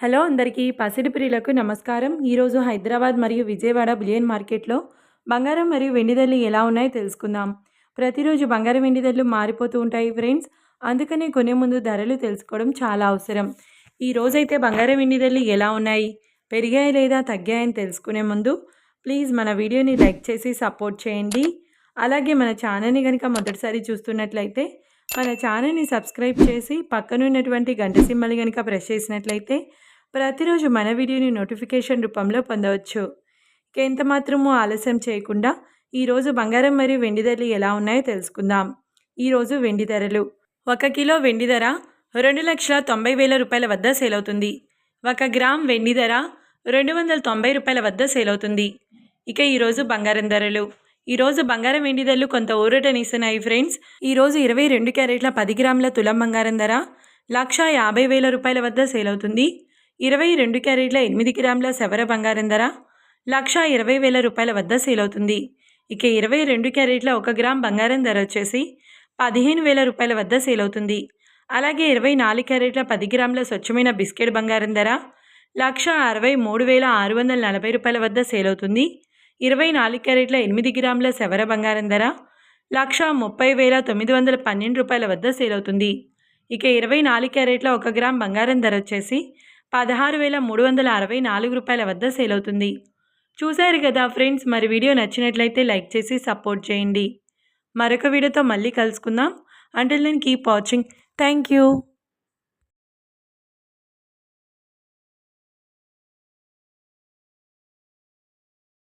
Hello అందరికీ పసిడి ప్రియులకు నమస్కారం. ఈరోజు హైదరాబాద్ మరియు విజయవాడ బులియన్ మార్కెట్లో బంగారం మరియు వెండి ధరలు ఎలా ఉన్నాయో తెలుసుకుందాం. ప్రతిరోజు బంగారం వెండి ధరలు మారిపోతూ ఉంటాయి ఫ్రెండ్స్. అందుకనే కొనే ముందు ధరలు తెలుసుకోవడం చాలా అవసరం. ఈ రోజైతే బంగారం వెండి ధరలు ఎలా ఉన్నాయి, పెరిగాయి లేదా తగ్గాయని తెలుసుకునే ముందు ప్లీజ్ మన వీడియోని లైక్ చేసి సపోర్ట్ చేయండి. అలాగే మన ఛానల్ని కనుక మొదటిసారి చూస్తున్నట్లయితే మన ఛానల్ని సబ్స్క్రైబ్ చేసి పక్కనున్నటువంటి గంట సింబల్ని కనుక ప్రెస్ చేసినట్లయితే ప్రతిరోజు మన వీడియోని నోటిఫికేషన్ రూపంలో పొందవచ్చు. ఇక ఎంత మాత్రమూ ఆలస్యం చేయకుండా ఈరోజు బంగారం మరియు వెండి ధరలు ఎలా ఉన్నాయో తెలుసుకుందాం. ఈరోజు వెండి ధరలు: 1 కిలో వెండి ధర 2,90,000 రూపాయల వద్ద సేల్ అవుతుంది. 1 గ్రామ్ వెండి ధర 290 రూపాయల వద్ద సేల్ అవుతుంది. ఇక ఈరోజు బంగారం ధరలు: ఈరోజు బంగారం వెండి ధరలు కొంత ఊరటనిస్తున్నాయి ఫ్రెండ్స్. ఈరోజు 22 క్యారెట్ల 10 గ్రాముల తులం బంగారం ధర 1,50,000 రూపాయల వద్ద సేల్ అవుతుంది. 22 క్యారెట్ల 8 గ్రాముల సవర బంగారం ధర 1,20,000 రూపాయల వద్ద సేల్ అవుతుంది. ఇక 22 క్యారెట్ల 1 గ్రామ్ బంగారం ధర వచ్చేసి 15,000 రూపాయల వద్ద సేల్ అవుతుంది. అలాగే 24 క్యారెట్ల 10 గ్రాముల స్వచ్ఛమైన బిస్కెట్ బంగారం ధర 1,63,640 రూపాయల వద్ద సేల్ అవుతుంది. 24 క్యారెట్ల 8 గ్రాముల సవర బంగారం ధర 1,30,912 రూపాయల వద్ద సేల్ అవుతుంది. ఇక 24 క్యారెట్ల 1 గ్రామ్ బంగారం ధర వచ్చేసి 16,364 రూపాయల వద్ద సేల్ అవుతుంది. చూశారు కదా ఫ్రెండ్స్, మరి వీడియో నచ్చినట్లయితే లైక్ చేసి సపోర్ట్ చేయండి. మరొక వీడియోతో మళ్ళీ కలుసుకుందాం. Until then keep watching. Thank you.